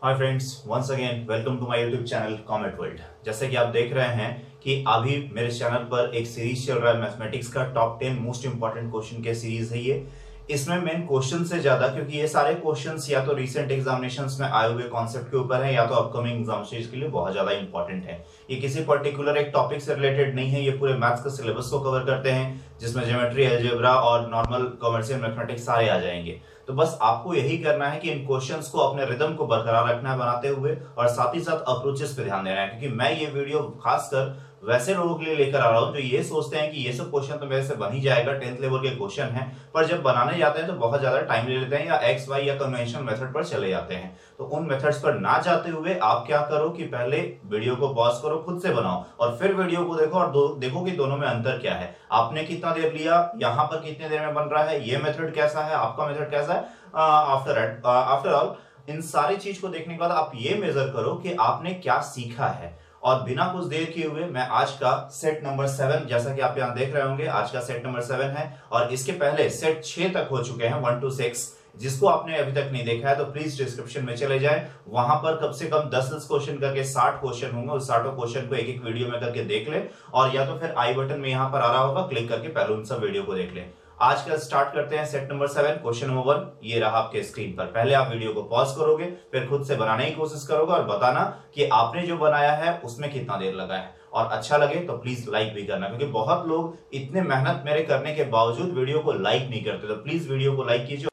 Hi friends, once again welcome to my YouTube channel Comet World. जैसे कि आप देख रहे हैं कि अभी मेरे चैनल पर एक सीरीज चल रहा है मैथमेटिक्स का टॉप 10 मोस्ट इंपॉर्टेंट क्वेश्चन के सीरीज है ये। इसमें मेन क्वेश्चन से ज्यादा, क्योंकि ये सारे क्वेश्चंस या तो रिसेंट एग्जामिनेशंस में आए हुए कॉन्सेप्ट के ऊपर है या तो अपकमिंग एग्जामिनेशंस के लिए बहुत ज्यादा इंपॉर्टेंट है। ये किसी पर्टिकुलर एक टॉपिक से रिलेटेड नहीं है, ये पूरे मैथ्स का सिलेबस को कवर करते हैं जिसमें ज्योमेट्री, अलजेब्रा और नॉर्मल कॉमर्शियल मैथमेटिक्स सारे आ जाएंगे। तो बस आपको यही करना है कि इन क्वेश्चंस को अपने रिदम को बरकरार रखना है बनाते हुए, और साथ ही साथ अप्रोचेस पे ध्यान देना है, क्योंकि मैं ये वीडियो खासकर वैसे लोगों के लिए लेकर आ रहा हूं जो ये सोचते हैं कि ये सब क्वेश्चन तो मेरे से बन ही जाएगा, 10th लेवल के क्वेश्चन हैं, पर जब बनाने जाते हैं तो बहुत ज्यादा टाइम ले लेते हैं या एक्स वाई या कन्वेंशनल मेथड पर चले जाते हैं। तो उन मेथड्स पर ना जाते हुए आप क्या करो कि पहले वीडियो को पॉज करो, खुद से बनाओ और फिर वीडियो को देखो और देखो कि दोनों में अंतर क्या है। आपने कितना देर लिया, यहां पर कितने देर में बन रहा है, ये मेथड कैसा है, आपका मेथड कैसा है। आफ्टर ऑल इन सारी चीज को देखने के बाद आप ये मेजर करो कि आपने क्या सीखा है। और बिना कुछ देर किए हुए मैं आज का सेट नंबर 7, जैसा कि आप यहां देख रहे होंगे, आज का सेट नंबर 7 है और इसके पहले सेट 6 तक हो चुके हैं, 1 to 6। जिसको आपने अभी तक नहीं देखा है तो प्लीज डिस्क्रिप्शन में चले जाए, वहां पर कम से कम 10 क्वेश्चन करके 60 क्वेश्चन होंगे। उस 60 क्वेश्चन को एक एक वीडियो में करके देख ले, और या तो फिर आई बटन में यहां पर आ रहा होगा, क्लिक करके पहले उन सब वीडियो को देख ले। आज का स्टार्ट करते हैं सेट नंबर 7, क्वेश्चन नंबर 1। ये रहा आपके स्क्रीन पर। पहले आप वीडियो को पॉज करोगे, फिर खुद से बनाने की कोशिश करोगे और बताना कि आपने जो बनाया है उसमें कितना देर लगा है। और अच्छा लगे तो प्लीज लाइक भी करना, क्योंकि बहुत लोग इतने मेहनत मेरे करने के बावजूद वीडियो को लाइक नहीं करते, तो प्लीज वीडियो को लाइक कीजिए।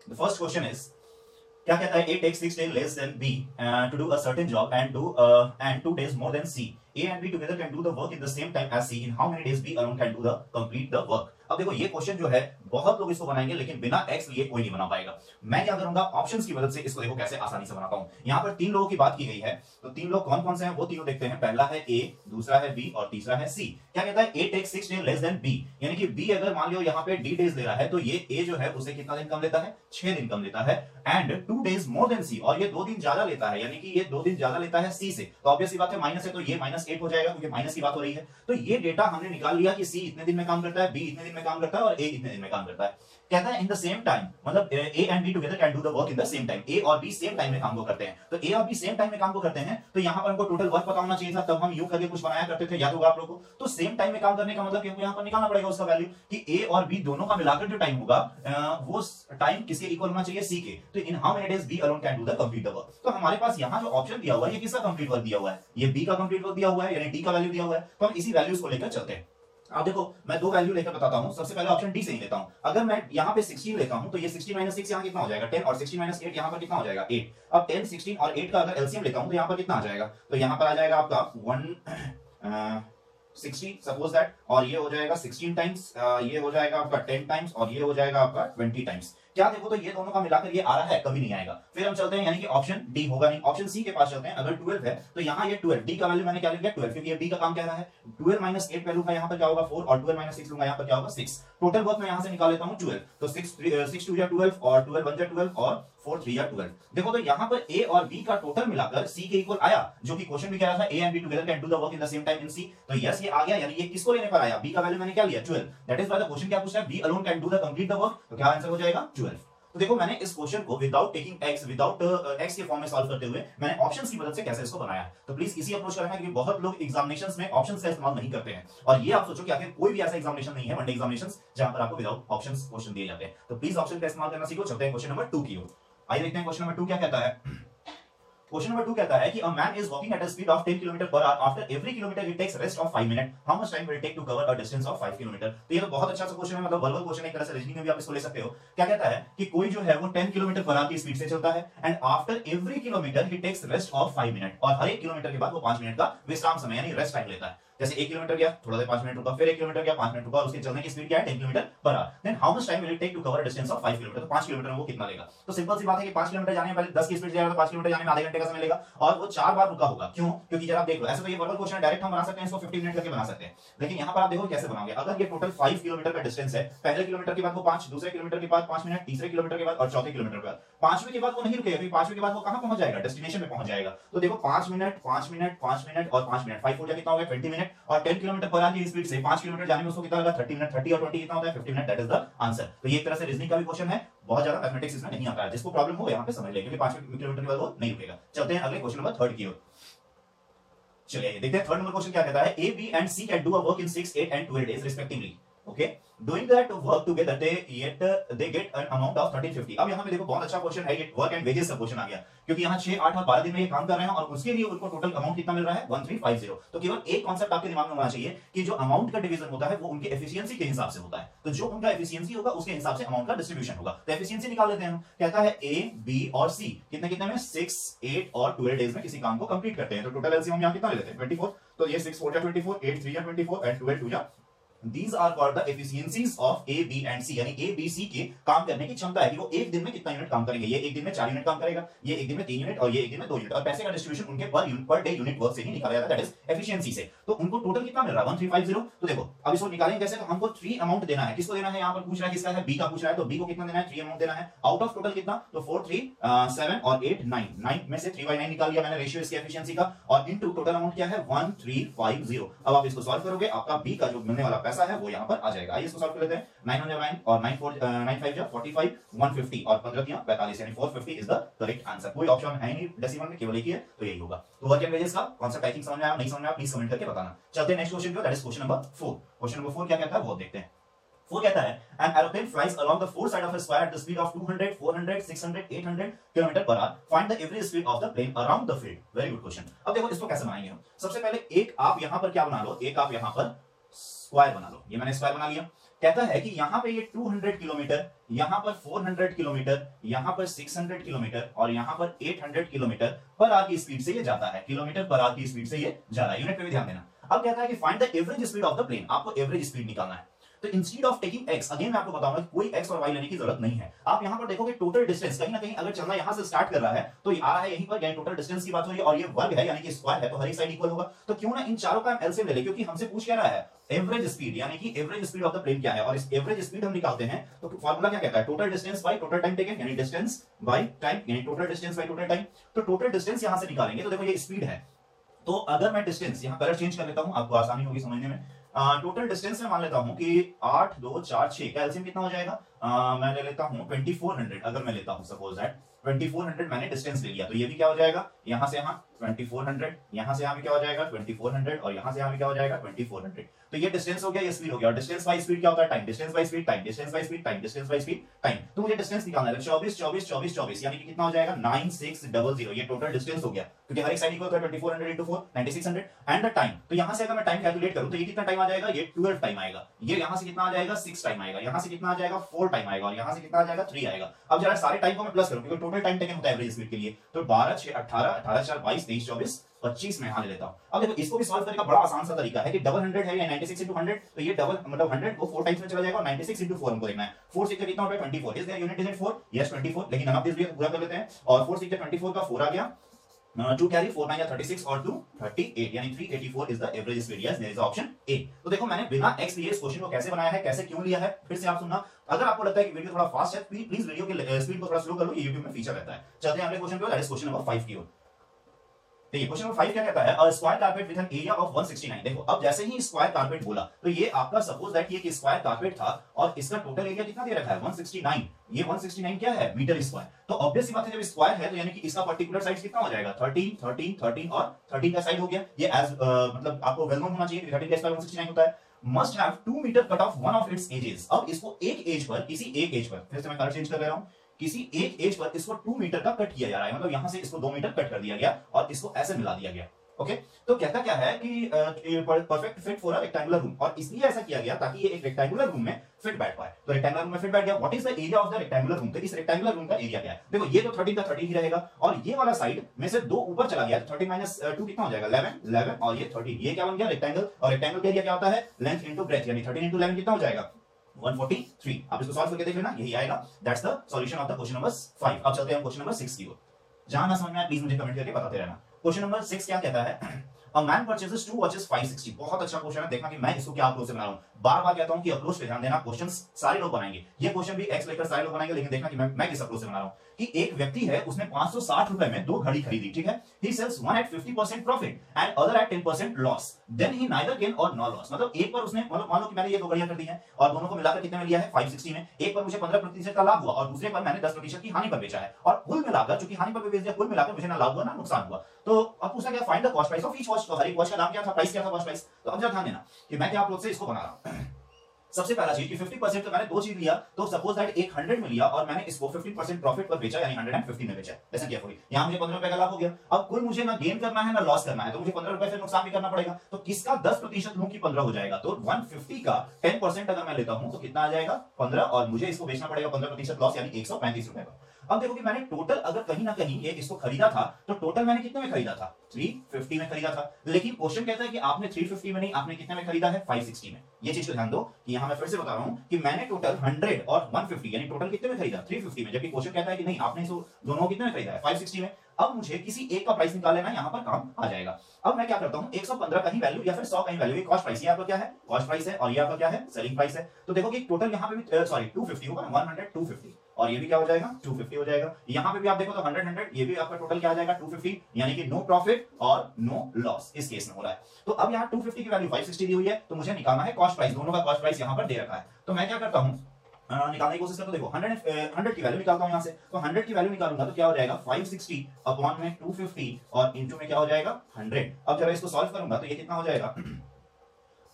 द फर्स्ट क्वेश्चन इज, क्या कहता है, A takes 6 days less than B to do a certain job and 2 days more than C. A and B together can do the work in the same time as C. In how many days B alone can do the complete the work? अब देखो ये question जो है बहुत लोग इसको बनाएंगे लेकिन बिना एक्स लिए कोई नहीं बना पाएगा। मैं क्या करूंगा, ऑप्शंस की मदद से इसको देखो कैसे आसानी से बनाता हूं। यहां पर 3 लोगों की बात की गई है, तो 3 लोग कौन कौन से हैं वो तीनों देखते हैं। पहला है A, दूसरा है B और तीसरा है C। क्या कहता है, A takes 6 days less than B, यानी कि B अगर मान लो यहां पे D डेज ले रहा है तो ये A जो है उसे कितना दिन कम लेता है, 6 दिन कम लेता है। And 2 days more than C, और ये 2 दिन ज्यादा लेता है, यानी कि ये 2 दिन ज्यादा लेता है C से। तो ऑब्वियस सी बात है, माइनस है तो ये -8 हो जाएगा, क्योंकि माइनस की बात हो रही है। तो ये डेटा हमने निकाल लिया कि C इतने दिन में काम करता है, B इतने दिन में काम करता है और A इतने दिन में काम करता है। कहता है इन द सेम टाइम, मतलब A and B together can do the work in the same time. A और B सेम टाइम में काम को करते हैं, तो A और B सेम टाइम में काम को करते हैं, तो यहां पर हमको टोटल वर्क पता होना चाहिए था, तब हम यूं करके कुछ बनाया करते थे, याद होगा आप लोगों को। तो सेम टाइम में काम करने का मतलब यहां पर निकालना पड़ेगा उसका वैल्यू कि A और B दोनों का मिलाकर जो टाइम होगा वो टाइम किसके इक्वल होना चाहिए, C के। तो in how many days B alone can do the complete the work. तो हमारे पास यहां जो ऑप्शन दिया हुआ है ये किसका कंप्लीट वर्क दिया हुआ है, ये B का कंप्लीट वर्क दिया हुआ है, यानी D का वैल्यू दिया हुआ है। तो हम इसी वैल्यूज को लेकर चलते हैं। अब देखो मैं 2 वैल्यू लेकर बताता हूं। सबसे पहले ऑप्शन डी से ही लेता हूं। अगर मैं यहां पे 16 लेता हूं तो ये 16 - 6 यहां कितना हो जाएगा, 10, और 16 - 8 यहां पर कितना हो जाएगा, 8। अब 10, 16 और 8 का अगर एलसीएम लेता हूं तो यहां पर कितना आ जाएगा, तो यहां पर आ जाएगा आपका 160 सपोज दैट, और ये हो जाएगा 16 टाइम्स, ये हो जाएगा आपका 10 टाइम्स और ये हो जाएगा आपका 20 टाइम्स। क्या देखो, तो ये दोनों का मिलाकर ये आ रहा है, कभी नहीं आएगा। फिर हम चलते हैं, यानी कि ऑप्शन डी होगा नहीं, ऑप्शन सी के पास चलते हैं। अगर 12 है तो यहां ये 12, डी का वैल्यू मैंने क्या लिया 12, क्योंकि ये डी का काम कह रहा है। 12 - 8 वैल्यू का यहां पर क्या होगा 4, और 12 - 6 लूंगा यहां पर क्या होगा 6। टोटल वर्क मैं यहां से निकाल लेता हूं 12, तो 6 2 या 12 और 12 1 जा 12 और 4 3 या 12। देखो तो यहां पर A और B का टोटल मिलाकर C के इक्वल आया, जो कि क्वेश्चन भी कह रहा था A and B together can do the work in the same time in C। तो यस ये आ गया, यानी ये किसको लेने पर आया, B का वैल्यू मैंने क्या लिया 12। That is why the question क्या पूछ रहा है, B alone can do the complete the work, तो क्या आंसर हो जाएगा 12। तो देखो मैंने इस क्वेश्चन को without taking x, without x के फॉर्म में सॉल्व करते हुए मैंने ऑप्शंस की मदद से कैसे इसको बनाया। तो प्लीज इसी अप्रोच करना, क्योंकि बहुत लोग एग्जामिनेशंस में ऑप्शंस का इस्तेमाल नहीं करते हैं। और ये आप सोचो कि आखिर कोई भी ऐसा एग्जामिनेशन नहीं है, वनडे एग्जामिनेशंस, जहां पर आपको विदाउट ऑप्शंस क्वेश्चन दिए जाते हैं। तो प्लीज ऑप्शन का इस्तेमाल करना सीखो। चलते हैं क्वेश्चन नंबर 2 की ओर। आइए देखते हैं क्वेश्चन नंबर 2 क्या कहता है। क्वेश्चन नंबर 2 कहता है कि a man is walking at a speed of 10 km per hour. After every kilometer he takes rest of 5 minutes. How much time will it take to cover a distance of 5 km? तो ये तो बहुत अच्छा सा question है, मतलब verbal question है, एक तरह से रीजनिंग में भी आप इसको ले सकते हो। क्या कहता है कि कोई जो है वो 10 किलोमीटर पर आवर की स्पीड से चलता है, and after every kilometre he takes rest of 5 minute, और हर एक किलोमीटर के बाद वो 5 मिनट का विश्राम समय यानी रेस्ट टाइम लेता है। जैसे 1 किलोमीटर गया, थोड़ा देर 5 मिनट रुका, फिर 1 किलोमीटर गया 5 मिनट रुका, और उसके चलने की स्पीड क्या है 10 kilometre per hour. Then how much time will it take to cover a distance of 5 kilometre, तो 5 किलोमीटर में वो कितना लेगा। तो सिंपल सी बात है कि 5 किलोमीटर जाने में पहले 10 की स्पीड जाएगा, तो 5 किलोमीटर जाने में आधे घंटे का समय लेगा, और वो 4 बार रुका होगा। क्यों, क्योंकि जरा आप देख लो, ऐसे तो ये वर्बल क्वेश्चन है, डायरेक्ट हम बना सकते हैं इसको 15 मिनट करके बना सकते हैं, लेकिन यहां पर आप देखो कैसे बनाओगे। अगर ये टोटल 5 किलोमीटर का डिस्टेंस है, पहले किलोमीटर के बाद वो 5, दूसरे किलोमीटर के बाद 5 मिनट, तीसरे किलोमीटर के बाद और चौथे किलोमीटर के बाद, पांचवें के बाद वो नहीं रुकेगा, क्योंकि पांचवें के बाद वो कहां पहुंच जाएगा, डेस्टिनेशन पे पहुंच जाएगा। तो देखो 5 मिनट 5 मिनट 5 मिनट और 5 मिनट, 5 4 कितना हो गया 20 मिनट, मिनट, और 10 किलोमीटर पर आवर की स्पीड से 5 किलोमीटर जाने में उसको कितना लगा 30 मिनट, 30 और 20 कितना होता है 50 minute, that is the answer. तो ये एक तरह से रीजनिंग का भी क्वेश्चन है, बहुत ज्यादा मैथमेटिक्स इसमें नहीं आता है, जिसको प्रॉब्लम हो यहाँ पे समझ ले, क्योंकि 5 किलोमीटर के बाद वो नहीं रुकेगा। चलते हैं अगले क्वेश्चन नंबर 3 की ओर। चलिए देखते हैं थर्ड नंबर क्वेश्चन क्या कहता है, A, B and C can do a work in 6, 8 and 12 days respectively. Okay, doing that work together they get an amount of 1350. अब यहाँ पे देखो बहुत अच्छा क्वेश्चन है, ये वर्क एंड वेजेस का क्वेश्चन आ गया, क्योंकि यहाँ 6, 8 और 12 दिन में ये काम कर रहे हैं और उसके लिए उनको टोटल अमाउंट कितना मिल रहा है 1350। तो केवल एक कॉन्सेप्ट आपके दिमाग में होना चाहिए कि जो अमाउंट का डिवीजन होता है वो उनके एफिशिएंसी के हिसाब से होता है, तो जो उनका एफिशिएंसी होगा उसके हिसाब से अमाउंट का डिस्ट्रीब्यूशन होगा। तो एफिशिएंसी निकाल लेते हैं हम। कहता है A, B और C कितने कितने में 6, 8 और 12 डेज में किसी काम को कंप्लीट करते हैं। तो टोटल एलसीएम हम यहाँ कितना ले लेते हैं 24। तो ये 6 4 24, 8 3 24 and 12 2 These are called the efficiencies of A, B and C, यानी A, B, C के काम करने की क्षमता है कि वो एक दिन में कितना यूनिट काम करेंगे। ये एक दिन में 4 यूनिट काम करेगा, ये एक दिन में 3 यूनिट और ये एक दिन में 2 यूनिट, और पैसे का डिस्ट्रीब्यूशन उनके पर डे यूनिट वर्क से ही निकाला जाता है, दैट इज एफिशिएंसी से। तो उनको टोटल कितना मिल रहा है 1350। तो देखो अब इसको निकालेंगे कैसे, तो हमको 3 अमाउंट देना है। किसको देना है, यहाँ पर पूछ रहा है किसका है, B का पूछ रहा है, तो B को कितना देना है 3 अमाउंट देना है। आउट ऑफ टोटल कितना, तो 4 3 7 और 8 9 9 में से 3/9 निकाल लिया मैंने रेशियो इसकी एफिशिएंसी का, और इनटू टोटल अमाउंट क्या है 1350। अब आप इसको सॉल्व करोगे, आपका B का जो मिलने वाला पैसा है वो यहाँ पर आ जाएगा। आइए इसको सॉल्व कर लेते हैं। 9 9 और 9 4 9 5 45 150 और 15 दिया 45, यानी 450 इज द करेक्ट आंसर। कोई ऑप्शन है नहीं डेसिमल में, केवल एक ही है, तो यही होगा। तो वर्क एंड वेजेस का कांसेप्ट आई थिंक समझ में आया, नहीं समझ में आया प्लीज कमेंट करके बताना। चलते हैं नेक्स्ट क्वेश्चन पे, that is question number 4। Question number 4 क्या कहता है वो देखते हैं। 4 कहता है an aeroplane flies along the four side of a square at the speed of 200 400 600 800 km per hour. Find the average speed of the plane around the field. Very good question। अब देखो इसको कैसे बनाएंगे हम। सबसे पहले एक आप यहां पर क्या बना लो, एक आप यहां पर स्क्वायर बना लो। ये मैंने स्क्वायर बना लिया। कहता है कि यहां पे ये 200 किलोमीटर, यहां पर 400 किलोमीटर, यहां पर 600 किलोमीटर और यहां पर 800 किलोमीटर पर आवर की स्पीड से ये जाता है, किलोमीटर पर आवर की स्पीड से ये जा रहा है। यूनिट पे भी ध्यान देना। अब कहता है कि find the average speed of the plane, आपको एवरेज स्पीड निकालना है। तो instead of taking x, again मैं आपको बताऊंगा कोई x और y लेने की जरूरत नहीं है। आप यहां पर देखोगे टोटल डिस्टेंस कहीं ना कहीं अगर चलना यहां से स्टार्ट कर रहा है तो ये आ रहा है यहीं पर, यानी टोटल डिस्टेंस की बात हो रही है, और ये वर्ग है यानी कि स्क्वायर है, तो हर एक साइड इक्वल होगा। तो क्यों ना इन चारों का हम एलसीएम ले ले, क्योंकि हमसे पूछ क्या रहा है एवरेज स्पीड, यानी कि average speed of the plane क्या है, और इस एवरेज स्पीड हम निकालते हैं तो फार्मूला क्या कहता है, total distance by total time taken, यानी डिस्टेंस बाय टाइम, यानी total distance by total time. तो टोटल डिस्टेंस यहां से निकालेंगे, तो देखो ये स्पीड है, तो अगर मैं डिस्टेंस यहां कलर चेंज कर लेता हूं, आपको आसानी होगी समझने में। टोटल डिस्टेंस में मान लेता हूं कि 8 2 4 6 का एलसीएम कितना हो जाएगा, मैं ले लेता हूं 2400। अगर मैं लेता हूं सपोज दैट 2400 मैंने डिस्टेंस ले लिया, तो ये भी क्या हो जाएगा, यहां से यहां 2400, यहां से यहां भी क्या हो जाएगा 2400 और यहां से यहां भी क्या हो जाएगा 2400। तो ये डिस्टेंस हो गया, ये स्पीड हो गया। और डिस्टेंस बाय स्पीड क्या होता है, time. Distance by speed time, distance by speed time, distance by speed time. तो मुझे डिस्टेंस निकालना है 24 24 24 24, यानी कि कितना हो जाएगा 9600। ये टोटल डिस्टेंस हो गया, क्योंकि हर एक साइड इक्वल है 2400 × 4 9600 एंड द टाइम। तो यहां से अगर मैं टाइम कैलकुलेट करूं तो ये कितना टाइम आ जाएगा, ये 12 टाइम आएगा। ये यहां से कितना आ जाएगा 6 टाइम आएगा, यहां से कितना आ जाएगा 4 टाइम आएगा, और यहां से कितना आ जाएगा 3 आएगा। अब जरा सारे टाइम को मैं प्लस करूं, क्योंकि टोटल टाइम टेकन होता है एवरेज स्पीड के लिए, तो 12 6 18 18 4 22 23 24 25 में यहां ले लेता हूं। अब देखो इसको भी सॉल्व करने का बड़ा आसान सा तरीका है कि डबल 100 है या 96 × 100, तो ये डबल मतलब 100 को 4 टाइम्स में चला जाएगा, और 96 × 4 हमको देखना है। 4 6 कितना होता है 24, is there unit digit 4, yes 24, लेकिन नन ऑफ दिस भी पूरा कर लेते हैं, और 4 6 24 का 4 आ गया, 2 कैरी 4 9 या 36 और 2 38, यानी 384 is the average speed. Yes there is option A. तो देखो मैंने बिना x लिए इस क्वेश्चन को कैसे बनाया है, कैसे क्यों लिया है, फिर से आप सुनना। अगर आपको लगता है कि वीडियो थोड़ा फास्ट है, प्लीज वीडियो की स्पीड को थोड़ा स्लो कर लो, ये YouTube में फीचर रहता है। चलते हैं अगले क्वेश्चन पे, दैट इज क्वेश्चन नंबर 5 की ओर। देखिए क्वेश्चन नंबर 5 क्या कहता है, a square carpet with an area of 169। देखो अब जैसे ही स्क्वायर कारपेट बोला तो ये आपका सपोज दैट ये कि स्क्वायर कारपेट था और इसका टोटल एरिया कितना दे रखा है 169। ये 169 क्या है, मीटर स्क्वायर। तो ऑब्वियस सी बात है जब स्क्वायर है तो यानी कि इसका पर्टिकुलर साइड कितना हो जाएगा 13 13 13 और 13 का साइड हो गया। ये एज मतलब आपको वेल नोन होना चाहिए कि 13 का स्क्वायर 169 होता है। Must have 2 metre cut off one of its edges. अब इसको एक एज पर, किसी एक एज पर, फिर से मैं कलर चेंज कर रहा हूं, किसी एक एज पर इसको 2 मीटर का कट किया जा रहा है, मतलब यहां से इसको 2 मीटर कट कर दिया गया और इसको ऐसे मिला दिया गया। ओके तो कहता क्या है कि perfect fit for a rectangular room, और इसलिए ऐसा किया गया ताकि ये एक रेक्टेंगुलर रूम में फिट बैठ पाए। तो रेक्टेंगुलर रूम में फिट बैठ गया। What is the area of the rectangular room, तो इस रेक्टेंगुलर रूम का एरिया क्या है। देखो ये तो 13 का 13 ही रहेगा, और ये वाला साइड में से 2 ऊपर चला गया, 13 - 2 कितना हो जाएगा 11 11, और ये 13, ये क्या बन गया रेक्टेंगल। और रेक्टेंगल का एरिया क्या होता है, लेंथ इनटू ब्रेथ, यानी 13 × 11 कितना हो जाएगा 143। आप इसको सॉल्व करके देख लेना, यही आएगा। That's the solution of the question number 5। अब चलते हैं क्वेश्चन नंबर 6 की ओर। जहां ना समझ में आए प्लीज मुझे कमेंट करके बताते रहना। क्वेश्चन नंबर 6 क्या कहता है, अ मैन परचेजेस 2 वॉचेस 560। बहुत अच्छा क्वेश्चन है, देखना कि मैं इसको क्या अप्रोच से बना रहा हूं। बार बार कहता हूं कि अप्रोच पे ध्यान देना, क्वेश्चंस सारे लोग बनाएंगे, ये क्वेश्चन भी एक्स लेकर सारे लोग बनाएंगे, लेकिन देखना कि मैं किस अप्रोच से बना रहा हूं। कि एक व्यक्ति है, उसने 560 रुपए में 2 घड़ी खरीदी, ठीक है। He sells one at 50% profit and other at 10% loss, then he neither gain और नॉट लॉस। मतलब एक पर उसने, मतलब मान लो कि मैंने ये 2 घड़ियां कर दी हैं और दोनों को मिलाकर कितने में लिया है 560 में। एक पर मुझे 15% का लाभ हुआ और दूसरे पर मैंने 10% की हानि पर बेचा है, और कुल मिलाकर, चूंकि हानि पर बेच दिया, कुल मिलाकर मुझे ना लाभ हुआ ना नुकसान हुआ। तो अब पूछा गया find the cost price of each watch. तो हर एक वॉच का दाम क्या था, प्राइस क्या था, कॉस्ट प्राइस। तो अब जरा ध्यान देना कि मैं क्या अप्रोच से इसको बना रहा हूं। सबसे पहला चीज कि 50% तो मैंने 2 चीज लिया, तो सपोज दैट एक 100 में लिया और मैंने इसको 50% प्रॉफिट पर बेचा, यानी 150 में बेचा। ऐसा किया थोड़ी, यहां मुझे 15 रुपए का लाभ हो गया। अब कुल मुझे ना गेन करना है ना लॉस करना है, तो मुझे 15 रुपए से नुकसान भी करना पड़ेगा। तो किसका 10% लूं कि 15 हो जाएगा। तो 150 का 10% अगर मैं लेता हूं तो कितना आ जाएगा 15, और मुझे इसको बेचना पड़ेगा 15% लॉस, यानी 135 रुपए का। अब देखो कि मैंने टोटल अगर कहीं ना कहीं ये इसको खरीदा था, तो टोटल मैंने कितने में खरीदा था 350 में खरीदा था। लेकिन क्वेश्चन कहता है कि आपने 350 में नहीं, आपने कितने में खरीदा है 560 में। ये चीज को ध्यान दो कि यहां मैं फिर से बता रहा हूं कि मैंने टोटल 100 और 150 यानी टोटल कितने में खरीदा 350 में, जबकि क्वेश्चन कहता है कि नहीं आपने इसको दोनों कितने में खरीदा है 560 में। अब मुझे किसी एक का प्राइस निकाल लेना, यहां पर काम आ जाएगा। अब मैं क्या करता हूं, 115 का ही वैल्यू या फिर 100 का ही वैल्यू, कॉस्ट प्राइस, ये आपका क्या है कॉस्ट प्राइस है, और ये आपका क्या है सेलिंग प्राइस है। तो देखो कि टोटल यहां पे भी सॉरी 250 होगा ना, 100 250, और ये भी क्या हो जाएगा 250 हो जाएगा। यहां पे भी आप देखो तो 100 100, ये भी आपका टोटल क्या आ जाएगा 250, यानी कि नो प्रॉफिट और नो लॉस इस केस में हो रहा है। तो अब यहां 250 की वैल्यू 560 दी हुई है, तो मुझे निकालना है कॉस्ट प्राइस, दोनों का कॉस्ट प्राइस यहां पर दे रखा है। तो मैं क्या करता हूं, निकालने की कोशिश करता हूं। देखो 100 की वैल्यू निकालता हूं यहां से, तो 100 की वैल्यू निकालूंगा तो क्या हो जाएगा 560 अपॉन में 250 और इनटू में क्या हो जाएगा 100। अब जब इसको सॉल्व करूंगा तो ये कितना हो जाएगा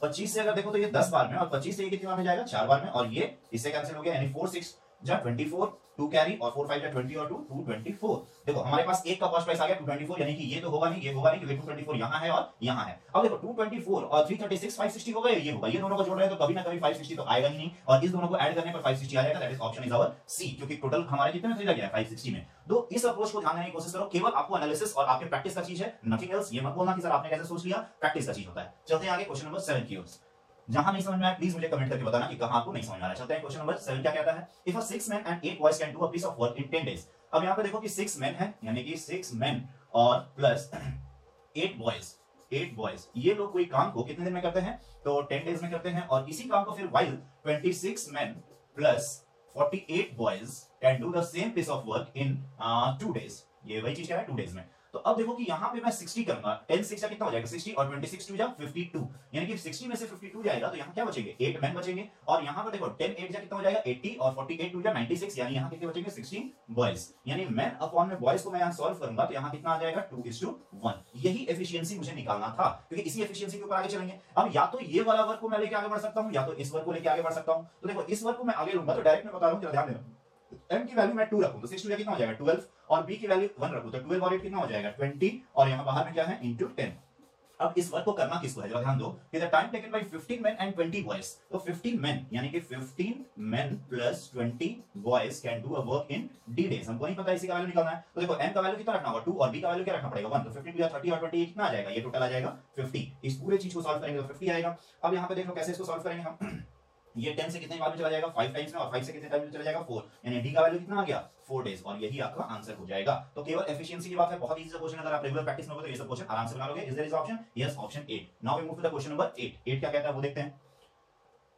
25 से अगर देखो तो ये 10 बार में, और 25 से ये कितनी बार में जाएगा 4 बार में, और ये इससे कैंसिल हो गया, यानी 4 6 जा 24 2 कैरी और 4 5 जा 20 और 2 224। देखो हमारे पास एक का कॉस्ट प्राइस आ गया 224, यानी कि ये तो होगा नहीं, ये होगा नहीं क्योंकि 224 यहां है और यहां है। अब देखो 224 और 336 560 हो गए, ये होगा, ये दोनों को जोड़ रहे हैं तो कभी ना कभी 560 तो आएगा ही नहीं, और इस दोनों को ऐड करने पर 560 आ जाएगा। That is option is our C, क्योंकि टोटल हमारे कितने में खरीदा गया है 560 में। तो इस अप्रोच को ध्यान देने की कोशिश करो, केवल आपको एनालिसिस और आपके प्रैक्टिस का चीज है, नथिंग एल्स। ये मत बोलना कि सर आपने कैसे सोच लिया, प्रैक्टिस का चीज होता है। चलते हैं आगे क्वेश्चन नंबर 7 की ओर। जहां नहीं समझ में आया प्लीज मुझे कमेंट करके बताना कि कहां आपको नहीं समझ में आ रहा है। चलते हैं क्वेश्चन नंबर 7 क्या कहता है, if a 6 men and 8 boys can do a piece of work in 10 days। अब यहां पे देखो कि 6 men है, यानी कि 6 men और प्लस 8 बॉयज, ये लोग कोई काम को कितने दिन में करते हैं, तो 10 डेज में करते हैं। और इसी काम को फिर while 26 men plus 48 boys can do the same piece of work in 2 days। ये वही चीज क्या है 2 डेज में। तो अब देखो कि यहां पे मैं 60 करूंगा, 10 6 का कितना हो जाएगा 60, और 26 2 जा 52, यानी कि 60 में से 52 जाएगा तो यहां क्या बचेंगे 8 मैन बचेंगे। और यहां पर देखो 10 8 जा कितना हो जाएगा 80, और 48 2 जा 96, यानी यहां कितने बचेंगे 16 बॉयज। यानी मैन अपॉन में बॉयज को मैं यहां सॉल्व करूंगा तो यहां कितना आ जाएगा 2:1। यही एफिशिएंसी मुझे निकालना था, क्योंकि इसी एफिशिएंसी के ऊपर आगे चलेंगे। अब या तो ये वाला वर्क को मैं लेके आगे बढ़ सकता हूं, या तो इस वर्क को लेके आगे बढ़ सकता हूं। तो देखो इस वर्क को मैं आगे लूंगा तो डायरेक्ट मैं बता रहा हूं, ध्यान देना, m की वैल्यू मैं 2 रखूं तो 6 2 कितना हो जाएगा 12, और b की वैल्यू 1 रखूं तो 12 और 8 कितना हो जाएगा 20, और यहां बाहर में क्या है इनटू 10। अब इस वर्क को करना किसको है, जरा ध्यान दो कि the time taken by 15 men and 20 boys। तो 15 men यानी कि 15 men plus 20 boys can do a work in d days। हमको नहीं पता इसी का वैल्यू निकालना है, तो देखो m का वैल्यू कितना रखना होगा 2, और b का वैल्यू क्या रखना पड़ेगा 1। तो 15 या 30 और 20 कितना आ जाएगा, ये टोटल आ जाएगा 50। इस पूरे चीज को सॉल्व करेंगे तो 50 आएगा। अब यहां पे देखो कैसे इसको सॉल्व करेंगे हम। ये 10 से कितने बार में चला जाएगा 5 टाइम्स में, और 5 से कितने टाइम में चला जाएगा 4, यानी डी का वैल्यू कितना आ गया 4 डेज, और यही आपका आंसर हो जाएगा। तो केवल एफिशिएंसी की बात है, बहुत इजी सा क्वेश्चन, अगर आप रेगुलर प्रैक्टिस में हो तो ये सब क्वेश्चन आराम से बना लोगे। Is there is option yes, option 8। Now we move to the question number 8। 8 क्या कहता है वो देखते हैं।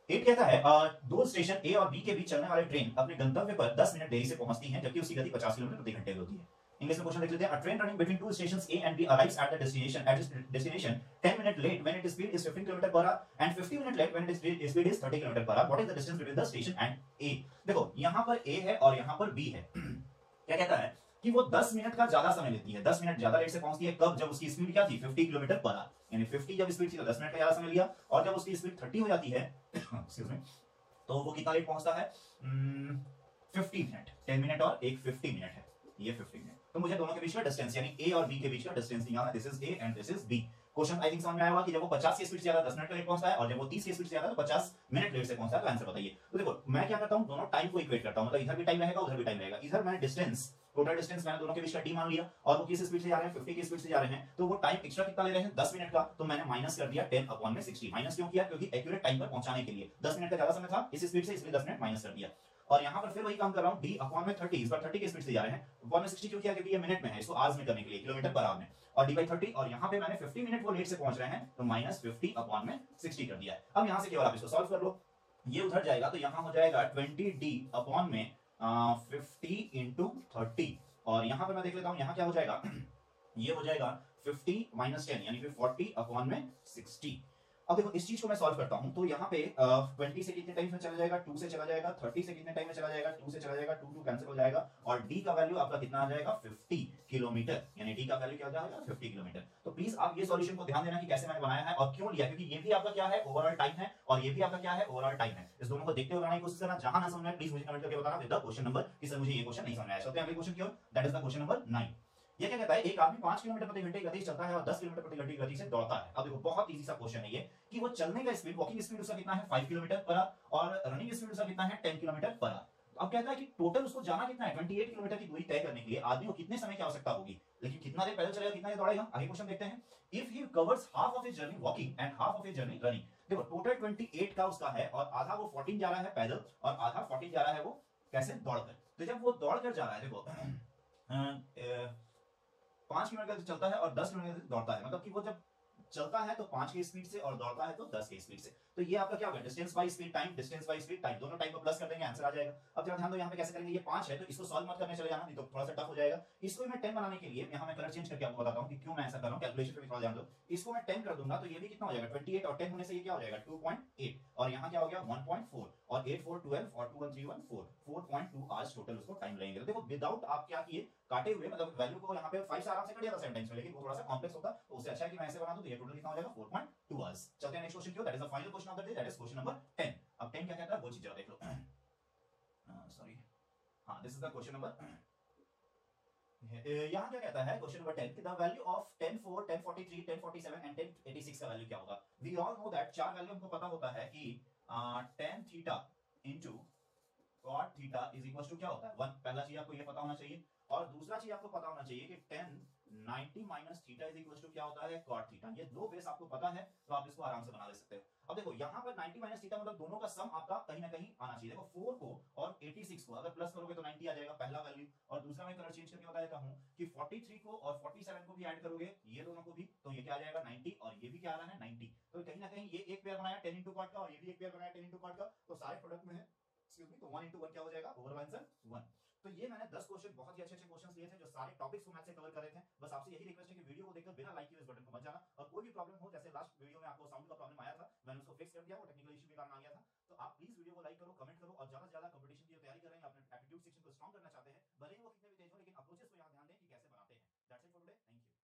8 कहता है दो स्टेशन ए और बी के बीच चलने वाले ट्रेन अपने गंतव्य पर 10 मिनट देरी से पहुंचती है, जबकि उसकी गति 50 किलोमीटर प्रति घंटे होती है। इंग्लिश में क्वेश्चन देख लेते हैं। A train running between two stations A and B arrives at its destination 10 minutes late when its speed is 15 km per hour and 50 minutes late when its speed is 30 km per hour. What is the distance between the station and A? देखो यहाँ पर A है और यहाँ पर B है। क्या कहता है कि वो 10 मिनट का ज्यादा समय लेती है, 10 मिनट ज्यादा लेट से पहुंचती है। कब? जब उसकी स्पीड क्या थी 50 किलोमीटर पर आवर, यानी 50 जब स्पीड थी तो 10 मिनट का ज्यादा समय लिया, और जब उसकी स्पीड 30 हो जाती है तो वो कितना लेट पहुंचता है 50 मिनट। 10 मिनट और एक 50 मिनट है, ये 50 मिनट। तो मुझे दोनों के बीच का डिस्टेंस यानी ए और बी के बीच का डिस्टेंस निकालना। This is A and this is B. Question I think समझ में आया होगा कि जब वो 50 की स्पीड से ज्यादा 10 मिनट का लेट पहुंचता है, और जब वो 30 की स्पीड से ज्यादा तो 50 मिनट लेट से पहुंचता है। तो आंसर बताइए। तो देखो मैं क्या करता हूं, दोनों टाइम को इक्वेट करता हूं, मतलब इधर भी टाइम रहेगा उधर भी टाइम रहेगा। इधर मैंने डिस्टेंस, टोटल डिस्टेंस मैंने दोनों के बीच का टी मान लिया, और वो किस स्पीड से जा रहे हैं 50 की स्पीड से जा रहे हैं, तो वो टाइम एक्स्ट्रा कितना ले रहे हैं 10 मिनट का, तो मैंने माइनस कर दिया 10 अपॉन में 60। माइनस क्यों किया? क्योंकि एक्यूरेट टाइम पर पहुंचाने के लिए 10 मिनट का ज्यादा समय था इस स्पीड से, इसलिए 10 मिनट माइनस कर दिया। और यहाँ पर फिर वही काम कर रहा हूँ, d अपॉन में 30, इस बार 30 की स्पीड से जा रहे हैं, अपॉन में 60 क्यों किया, क्योंकि ये मिनट में है, इसको आवर्स में करने के लिए, किलोमीटर पर आवर में, और d/30, और यहाँ पे मैंने 50 मिनट वो लेट से पहुंच रहे हैं, तो -50 अपॉन में 60 कर दिया है। अब यहाँ से केवल आप इसको सॉल्व कर लो, ये उधर जाएगा तो यहाँ हो जाएगा 20d अपॉन में 50 इंटू 30, और यहाँ पर मैं देख लेता हूँ यहाँ क्या हो जाएगा ये हो जाएगा 50 माइनस 10 यानी फिर 40 अपॉन में 60। अब देखो इस चीज को मैं सॉल्व करता हूं तो यहाँ पे 20 से कितने टाइम में चला जाएगा, 2 से चला जाएगा, 30 से कितने टाइम में चला जाएगा, 2 से चला जाएगा, 2 कैंसिल हो जाएगा, और d का वैल्यू आपका कितना आ जाएगा 50 किलोमीटर, यानी d का वैल्यू क्या हो जाएगा 50 किलोमीटर। तो प्लीज आप ये सॉल्यूशन को ध्यान देना कि कैसे मैंने बनाया है और क्यों लिया, क्योंकि ये भी आपका क्या है ओवरऑल टाइम है और ये भी आपका क्या है ओवरऑल टाइम है। इस दोनों को देखते हुए बनाने की कोशिश करना, जहां ना समझ में प्लीज मुझे कमेंट करके बताना विद द क्वेश्चन नंबर कि सर मुझे ये क्वेश्चन नहीं समझ में आया। चलते हैं अगले क्वेश्चन की ओर, that is the question number 9। ये क्या कहता है, एक आदमी 5 किलोमीटर प्रति घंटे की गति से चलता है और 10 किलोमीटर प्रति घंटे की गति से दौड़ता है। अब देखो बहुत इजी सा क्वेश्चन है ये कि वो चलने का स्पीड, वॉकिंग स्पीड उसका कितना है 5 किलोमीटर पर आवर और रनिंग स्पीड उसका कितना है 10 किलोमीटर पर आवर। अब कहता है कि टोटल उसको जाना कितना है 28 किलोमीटर की दूरी तय करने के लिए आदमी को कितने समय की आवश्यकता होगी, लेकिन कितना देर पैदल चलेगा, कितना देर दौड़ेगा। आगे क्वेश्चन देखते हैं, if he covers half of his journey walking and half of his journey running. देखो टोटल 28 का उसका है और आधा वो 14 जा रहा है पैदल और आधा 14 जा रहा है वो कैसे दौड़कर। तो जब वो दौड़कर जा रहा है देखो 5 किलोमीटर चलता है और 10 किलोमीटर दौड़ता है, मतलब कि वो जब चलता है तो 5 की स्पीड से और दौड़ता है तो 10 की स्पीड से। तो ये आपका क्या होगा distance by speed time, distance by speed time, दोनों टाइम को प्लस कर देंगे आंसर आ जाएगा। अब जरा ध्यान दो यहाँ पे कैसे करेंगे, ये 5 है तो इसको सॉल्व मत करने चले जाना, नहीं तो थोड़ा सा टफ हो जाएगा। इसको मैं 10 बनाने के लिए यहाँ मैं कलर चेंज करके आपको बताता हूँ कि क्यों मैं ऐसा कर रहा हूँ, कैलकुलेशन पे भी थोड़ा ध्यान दो। इसको मैं 10 कर दूंगा तो ये भी कितना हो जाएगा 28 और 10 होने से ये क्या हो जाएगा 2.8 और यहाँ क्या हो गया 1.4 और 8 4 12 और 2 1 3 1 4 4.2 आवर्स टोटल उसको टाइम लगेंगे। तो देखो विदाउट आप क्या किए काटे हुए, मतलब वैल्यू को यहाँ पे 5 से आराम से कट दिया था 7 टाइम्स में, लेकिन वो थोड़ा सा कॉम्प्लेक्स होता तो उससे अच्छा है कि मैं ऐसे बना दूं, तो ये टोटल कितना हो जाएगा 4.2 आवर्स। चलते हैं नेक्स्ट क्वेश्चन की ओर, that is the final question of the day, that is question number 10। अब 10 क्या कहता है वो चीज जरा देख लो सॉरी हाँ this is the question number. यहाँ क्या कहता है क्वेश्चन नंबर 10 कि द वैल्यू ऑफ 10 4 10 43 10 47 एंड 10 86 का वैल्यू क्या होगा। वी ऑल नो दैट चार वैल्यू हमको पता होता है कि tan theta into cot theta is equal to क्या होता है 1। पहला चीज आपको ये पता होना चाहिए और दूसरा चीज आपको पता होना चाहिए कि tan 90 minus theta is equal to क्या होता है cot थीटा। ये दो बेस आपको पता है तो आप इसको आराम से बना ले सकते हो। अब देखो यहाँ पर 90 माइनस थीटा मतलब दोनों का सम आपका कहीं ना कहीं आना चाहिए। देखो 4 को और 86 को अगर प्लस करोगे तो 90 आ जाएगा पहला वैल्यू, और दूसरा मैं कलर चेंज करके बता देता हूँ कि 43 को और 47 को भी ऐड करोगे ये दोनों को भी तो ये क्या आ जाएगा 90 और ये भी क्या आ रहा है 90। तो कहीं ना कहीं ये एक पेयर बनाया 10 इंटू cot का और ये भी एक पेयर बनाया 10 इंटू cot का, तो सारे प्रोडक्ट में है एक्सक्यूज मी, तो 1 इंटू 1 क्या हो जाएगा ओवरऑल आंसर 1। तो ये मैंने 10 क्वेश्चन बहुत ही अच्छे अच्छे क्वेश्चंस लिए थे जो सारे टॉपिक्स को मैथ से कवर कर रहे थे। बस आपसे यही रिक्वेस्ट है कि वीडियो को देखकर बिना लाइक किए इस बटन को मत जाना, और कोई भी प्रॉब्लम हो जैसे लास्ट वीडियो में आपको साउंड का प्रॉब्लम आया था मैंने उसको फिक्स कर दिया, वो टेक्निकल इशू के कारण आ गया था। तो आप प्लीज वीडियो को लाइक करो, कमेंट करो, और ज्यादा से ज्यादा कंपटीशन की तैयारी कर रहे हैं, अपने एप्टीट्यूड सेक्शन को स्ट्रांग करना चाहते हैं, भले ही वो कितने भी तेज हो लेकिन अप्रोचेस को यहां ध्यान दें कि कैसे बनाते हैं। That's it for today, thank you.